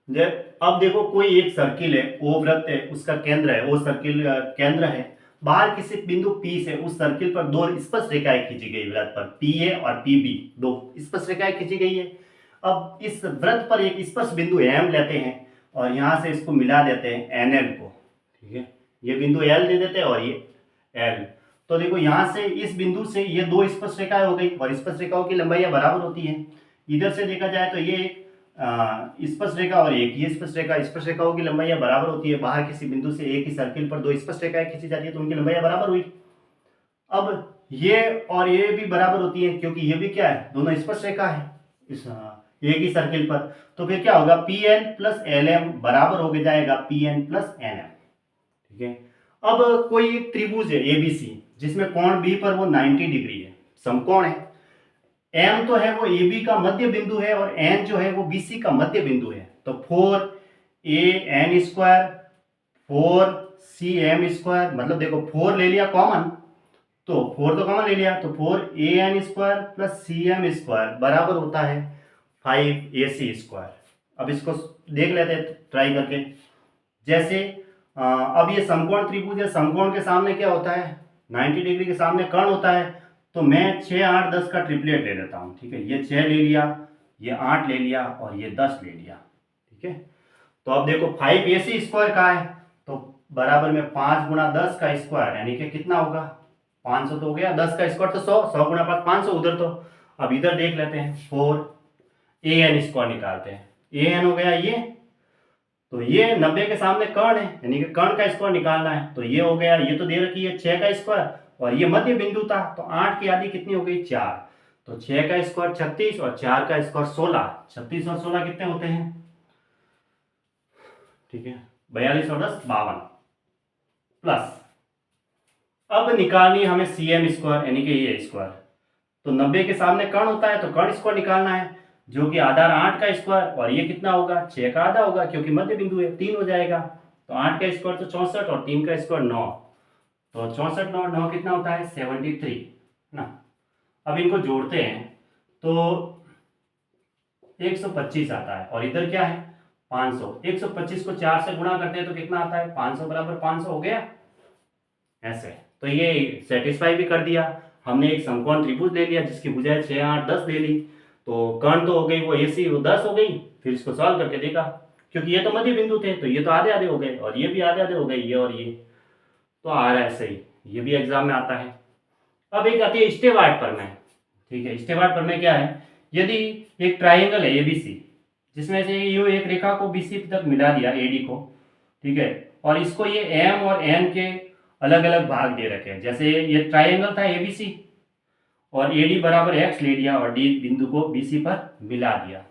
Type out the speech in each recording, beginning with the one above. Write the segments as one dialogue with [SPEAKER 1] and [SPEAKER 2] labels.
[SPEAKER 1] अब देखो कोई एक सर्किल है, वो वृत्त है, उसका केंद्र है, वो सर्किल केंद्र है। बाहर किसी बिंदु P से उस सर्किल पर दो स्पर्श रेखाएं खींची गई, वृत्त पर PA और PB दो स्पर्श रेखाएं खींची गई है। अब इस वृत्त पर एक स्पर्श बिंदु M लेते हैं और यहां से इसको मिला देते हैं NL को, ठीक है। ये बिंदु L दे देते हैं और ये L। तो देखो यहां से इस बिंदु से ये दो स्पर्श रेखाएं हो गई और स्पर्श रेखाओं की लंबाइयां बराबर होती हैं। इधर से देखा जाए तो ये एक स्पर्श रेखा और एक ये स्पर्श रेखा, स्पर्श रेखाओं की लंबाइयां बराबर होती है। बाहर किसी बिंदु से एक ही सर्किल पर दो स्पर्श रेखाएं खींची जाती है तो उनकी लंबाइयां बराबर हुई। अब ये और ये भी बराबर होती है क्योंकि ये भी क्या है, दोनों स्पर्श रेखा है इस एक ही सर्किल पर। तो फिर क्या होगा, PN प्लस LM बराबर हो जाएगा PN प्लस NM, ठीक है। अब कोई एक त्रिभुज है ABC जिसमें कोण B पर वो 90 डिग्री है, समकोण है। M तो है वो AB का मध्य बिंदु है और N जो है वो BC का मध्य बिंदु है। तो 4AN स्क्वायर 4CM स्क्वायर, मतलब देखो 4 ले लिया कॉमन, तो 4 तो कॉमन ले लिया, तो 4AN square plus CM square बराबर होता है 5AC स्क्वायर। अब इसको देख लेते हैं ट्राई करके। जैसे अब ये समकोण त्रिभुज है, समकोण के सामने क्या होता है, 90 डिग्री के सामने कर्ण होता है। तो मैं 6, 8, 10 का ट्रिपलेट ले लेता हूँ, ठीक है। ये 6 ले लिया, ये 8 ले लिया और ये 10 ले लिया, ठीक है। तो अब देखो 5AC स्क्वायर का है, तो बराबर में 5 गुणा 10 का स्क्वायर यानी कि कितना होगा, 500 तो हो गया। 10 का स्क्वायर तो 100, 100 गुणा 5 500 उधर। तो अब इधर देख लेते हैं, 4AN स्क्वायर निकालते हैं। AN हो गया ये, तो ये 90 के सामने कर्ण है यानी कि कर्ण का स्क्वायर निकालना है। तो ये हो गया, ये तो दे रखी है 6 का स्क्वायर और ये मध्य बिंदु था, तो 8 की आधी कितनी हो गई, 4। तो 6 का स्क्वायर 36 और 4 का स्क्वायर 16। 36 और 16 कितने होते हैं, ठीक है, 42 और 10 52 प्लस। अब निकालनी हमें CM स्क्वायर यानी कि ये स्क्वायर। तो 90 के सामने कर्ण होता है तो कर्ण स्क्वायर निकालना है, जो कि आधार 8 का स्क्वायर और ये कितना होगा, 6 का आधा होगा क्योंकि मध्य बिंदु है, 3 हो जाएगा। तो 8 का स्क्वायर तो 64 और 3 का स्क्वायर 9। तो 64 9 9 कितना होता है, 73 ना। अब इनको जोड़ते हैं तो 125 आता है और इधर क्या है 500। 125 को 4 से गुणा करते हैं तो कितना आता है, 500 बराबर 500 हो गया ऐसे। तो ये सेटिस्फाई भी कर दिया हमने, एक समकोण त्रिभुज ले लिया जिसकी भुजाएं 6, 8, 10 ले ली। तो कर्ण तो हो गई वो AC वो 10 हो गई। फिर इसको सॉल्व करके देखा, क्योंकि ये तो मध्य बिंदु थे तो ये तो आधे आधे हो गए और ये भी आधे आधे हो गए, ये और ये। तो आ रहा है सही, ये भी एग्जाम में आता है। अब एक आती है स्टेवार्ड प्रमेय, ठीक है। स्टेवार्ड प्रमेय क्या है, यदि एक ट्राइंगल है ABC जिसमें से यूं एक रेखा को BC तक मिला दिया AD को, ठीक है, और इसको ये M और N के अलग अलग भाग दे रखे हैं। जैसे ये ट्राइंगल था ABC और AD बराबर X ले लिया और D बिंदु को BC पर मिला दिया।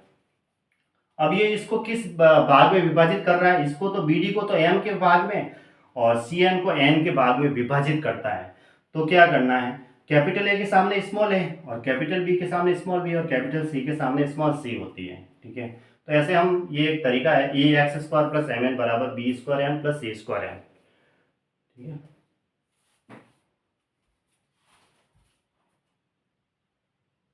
[SPEAKER 1] अब ये इसको किस भाग में विभाजित कर रहा है, इसको तो BD को तो M के भाग में और CN को N के भाग में विभाजित करता है। तो क्या करना है, कैपिटल A के सामने स्मॉल a और कैपिटल B के सामने स्मॉल b और कैपिटल C के सामने स्मॉल c होती है, ठीक है। तो ऐसे हम, ये एक तरीका है, AX स्क्वायर प्लस MN बराबर B square M plus C square M, ठीक है।